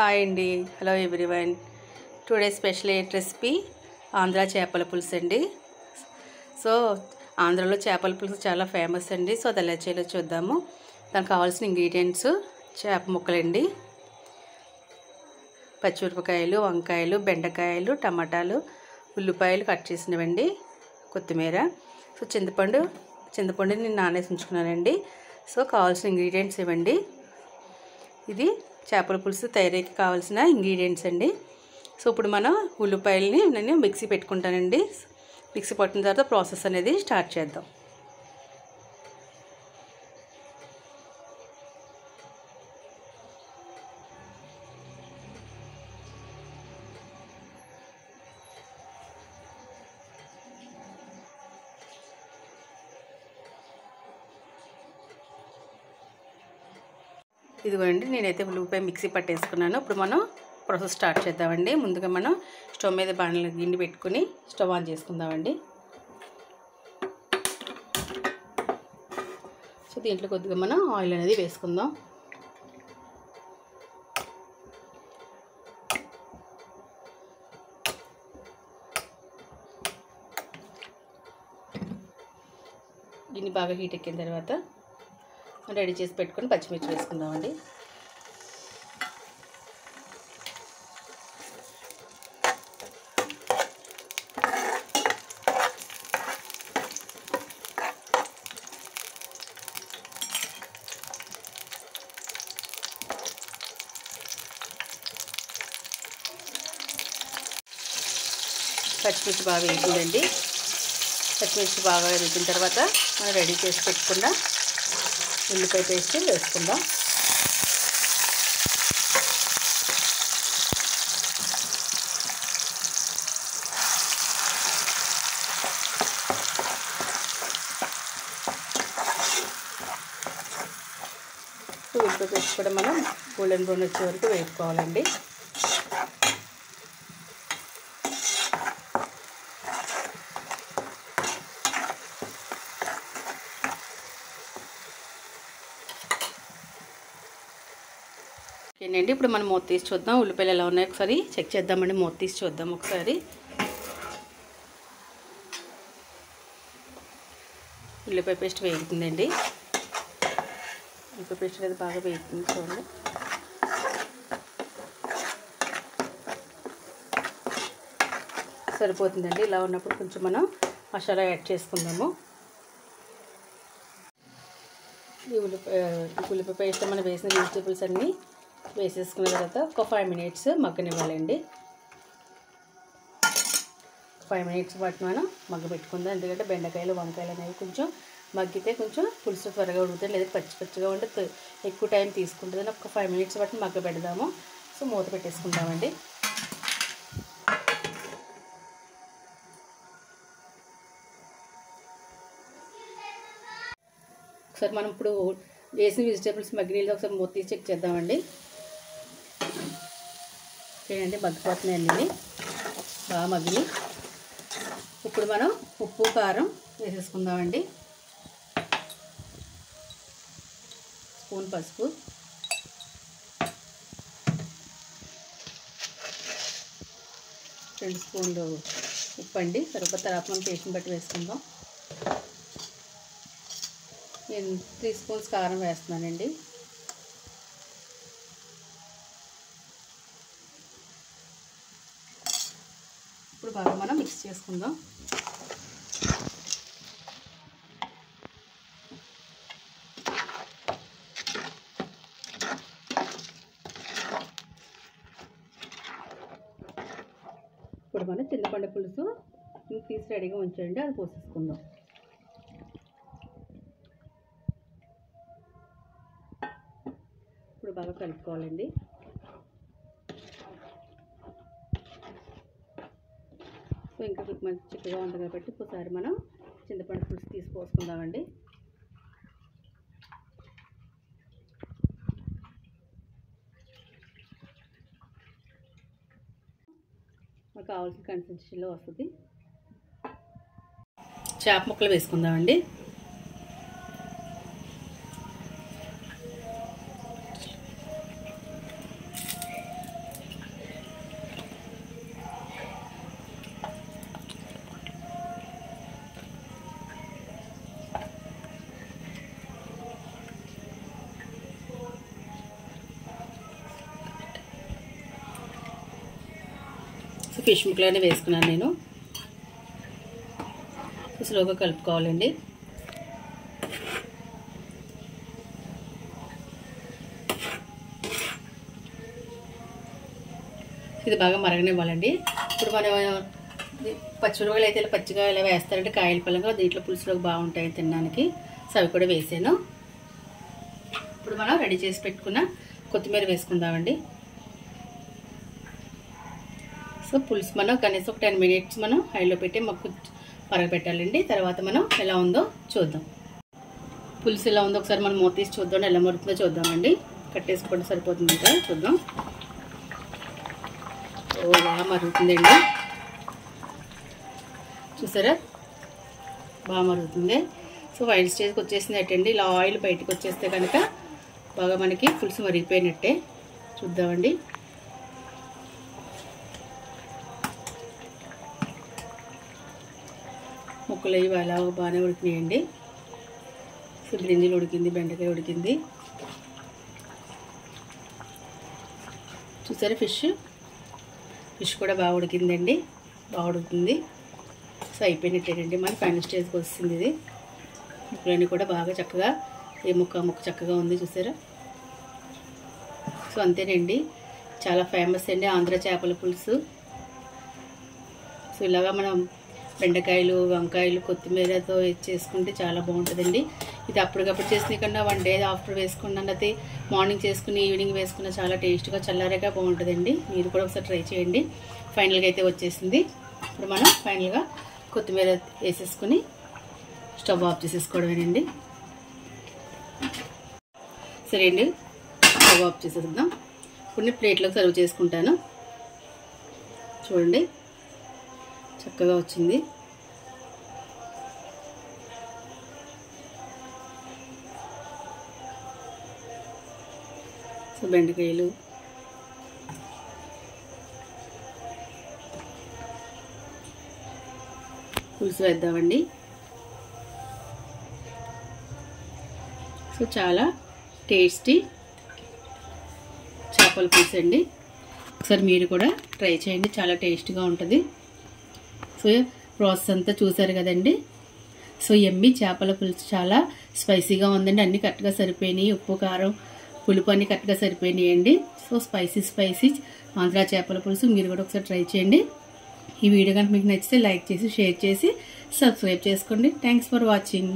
Hi అండి, hello everyone. Today special recipe Andhra చేపల పులుసు అండి. సో ఆంధ్రలో చేపల పులుసు చాలా ఫేమస్ అండి. సో అది ఎలా చేయాలో చూద్దాము. దానికి కావాల్సిన ఇంగ్రీడియంట్స్ చేప ముక్కలండి, పచ్చిమిరపకాయలు, వంకాయలు, బెండకాయలు, టమాటాలు, ఉల్లిపాయలు కట్ చేసినవండి, కొత్తిమీర. సో చింతపండు నేను నానేసి ఉంచుకున్నానండి. సో కావాల్సిన ఇంగ్రీడియంట్స్ ఇవ్వండి. ఇది చేపల పులుసు తయారీకి కావాల్సిన ఇంగ్రీడియంట్స్ అండి. సో ఇప్పుడు మనం ఉల్లిపాయలని నేను మిక్సీ పెట్టుకుంటానండి. మిక్సీ పట్టిన తర్వాత ప్రాసెస్ అనేది స్టార్ట్ చేద్దాం. ఇదిగోండి, నేనైతే ఉల్లిపాయ మిక్సీ పట్టేసుకున్నాను. ఇప్పుడు మనం ప్రాసెస్ స్టార్ట్ చేద్దామండి. ముందుగా మనం స్టవ్ మీద బాణలి గిన్నె పెట్టుకుని స్టవ్ ఆన్ చేసుకుందామండి. సో దీంట్లో కొద్దిగా మనం ఆయిల్ అనేది వేసుకుందాం. గిన్నె బాగా హీట్ ఎక్కిన తర్వాత రెడీ చేసి పెట్టుకొని పచ్చిమిర్చి వేసుకుందామండి. పచ్చిమిర్చి బాగా వేసిందండి. పచ్చిమిర్చి బాగా వేసిన తర్వాత మనం రెడీ చేసి పెట్టుకున్న ఉల్లిపాయ పేస్ట్ వేసుకుందాం. ఉల్లిపాయ పేస్ట్ కూడా మనం గోల్డెన్ బ్రౌన్ వచ్చే వరకు వేసుకోవాలండి. ఏంటండి, ఇప్పుడు మనం మూత తీసి చూద్దాం. ఉల్లిపాయలు ఎలా ఉన్నాయో ఒకసారి చెక్ చేద్దామండి. మూత తీసి చూద్దాం ఒకసారి. ఉల్లిపాయ పేస్ట్ వేగుతుందండి. ఉల్లిపాయ పేస్ట్ అనేది బాగా వేగుతుంది చూడండి. సరిపోతుందండి. ఇలా ఉన్నప్పుడు కొంచెం మనం మసాలా యాడ్ చేసుకుందాము. ఈ ఉల్లిపాయ పేస్ట్ మనం వేసిన వెజిటేబుల్స్ అన్నీ వేసేసుకున్న తర్వాత ఒక 5 minutes మగ్గనివ్వాలండి. 5 minutes పాటు మనం మగ్గ పెట్టుకుందాం. ఎందుకంటే బెండకాయలు, వంకాయలు అనేవి కొంచెం మగ్గితే కొంచెం పులుసు త్వరగా ఉడుకుతుంది. లేదా పచ్చిగా ఉంటే ఎక్కువ టైం తీసుకుంటుంది. ఒక 5 minutes పాటు మగ్గ పెడదాము. సో మూత పెట్టేసుకుందామండి. ఒకసారి మనం ఇప్పుడు వేసిన వెజిటేబుల్స్ మగ్గినీళ్ళు ఒకసారి మూత తీసి చెక్ చేద్దామండి. చూడండి, మగ్గిపోతున్నాయండి, బాగా మగ్గిని. ఇప్పుడు మనం ఉప్పు, కారం వేసేసుకుందామండి. స్పూన్ పసుపు, రెండు స్పూన్లు ఉప్పు అండి. తర్వాత మనం టేస్ట్ని బట్టి వేసుకుందాం. నేను 3 స్పూన్స్ కారం వేస్తున్నానండి. ఇప్పుడు బాగా మనం మిక్స్ చేసుకుందాం. ఇప్పుడు మనం చింతపండు పులుసు తీసి రెడీగా ఉంచండి, అది పోసేసుకుందాం. ఇప్పుడు బాగా కలుపుకోవాలండి. సో ఇంకా మంచి చిక్కగా ఉంది కాబట్టి ఒకసారి మనం చింతపండు పులుసు తీసి పోసుకుందామండి. మనకు కావాల్సిన కన్సిస్టెన్సీలో వస్తుంది. చేప ముక్కలు వేసుకుందామండి. ఫిష్ ముక్కలనే వేసుకున్నాను నేను. స్లోగా కలుపుకోవాలండి. ఇది బాగా మరగనివ్వాలండి. ఇప్పుడు మనం పచ్చిమిరపకాయలు అయితే పచ్చిగా ఇలా వేస్తారంటే కాయల పళ్ళంగా దీంట్లో పులుసులోకి బాగుంటాయి తినడానికి. సో అవి కూడా వేసాను. ఇప్పుడు మనం రెడీ చేసి పెట్టుకున్న కొత్తిమీర వేసుకుందామండి. సో పులుసు మనం కనీసం ఒక 10 minutes మనం హైలో పెట్టి మరగపెట్టాలండి. తర్వాత మనం ఎలా ఉందో చూద్దాం. పులుసు ఎలా ఉందో ఒకసారి మనం మూత తీసి చూద్దాం. ఎలా మరుగుతుందో చూద్దామండి. కట్టేసుకోవడం సరిపోతుంది కదా, చూద్దాం. ఓ బాగా మరుగుతుందండి, చూసారా బాగా మరుగుతుంది. సో ఫైనల్ స్టేజ్కి వచ్చేసినట్టండి. ఇలా ఆయిల్ బయటకు వచ్చేస్తే కనుక బాగా మనకి పులుసు మరిగిపోయినట్టే. చూద్దామండి. ముక్కలు అవి అలా బాగానే ఉడికినాయండి. సో బ్రింజలు ఉడికింది, బెండకాయ ఉడికింది. చూసారా ఫిష్ కూడా బాగా ఉడికిందండి, బాగా ఉడుకుతుంది. సో అయిపోయినట్టేనండి, మన ఫైనల్ స్టేజ్కి వస్తుంది. ఇది ముక్కలన్నీ కూడా బాగా చక్కగా ముక్క చక్కగా ఉంది, చూసారా. సో అంతేనండి, చాలా ఫేమస్ అండి ఆంధ్ర చేపల పులుసు. సో ఇలాగా మనం బెండకాయలు, వంకాయలు, కొత్తిమీరతో చేసుకుంటే చాలా బాగుంటుందండి. ఇది అప్పటికప్పుడు చేసిన కన్నా 1 day ఆఫ్టర్ వేసుకున్నా, అయితే మార్నింగ్ చేసుకుని ఈవినింగ్ వేసుకున్న చాలా టేస్ట్గా చల్లారగా బాగుంటుందండి. మీరు కూడా ఒకసారి ట్రై చేయండి. ఫైనల్గా అయితే వచ్చేసింది. ఇప్పుడు మనం ఫైనల్గా కొత్తిమీర వేసేసుకుని స్టవ్ ఆఫ్ చేసేసుకోవడమేనండి. సరే అండి, స్టవ్ ఆఫ్ చేసేద్దాం. కొన్ని ప్లేట్లోకి సర్వ్ చేసుకుంటాను. చూడండి చక్కగా వచ్చింది. సో బెండకాయలు, పులుసు వేద్దామండి. సో చాలా టేస్టీ చేపల పులుసు అండి. ఒకసారి మీరు కూడా ట్రై చేయండి, చాలా టేస్టీగా ఉంటుంది. సో ప్రాసెస్ అంతా చూసారు కదండి. సో ఎమ్మి చేపల పులుసు చాలా స్పైసీగా ఉందండి. అన్నీ కరెక్ట్గా సరిపోయినాయి. ఉప్పు, కారం, పులుపు అన్నీ కరెక్ట్గా సరిపోయినాయండి. సో స్పైసీ ఆంధ్ర చేపల పులుసు మీరు కూడా ఒకసారి ట్రై చేయండి. ఈ వీడియో కనుక మీకు నచ్చితే లైక్ చేసి, షేర్ చేసి, సబ్స్క్రైబ్ చేసుకోండి. Thanks for watching.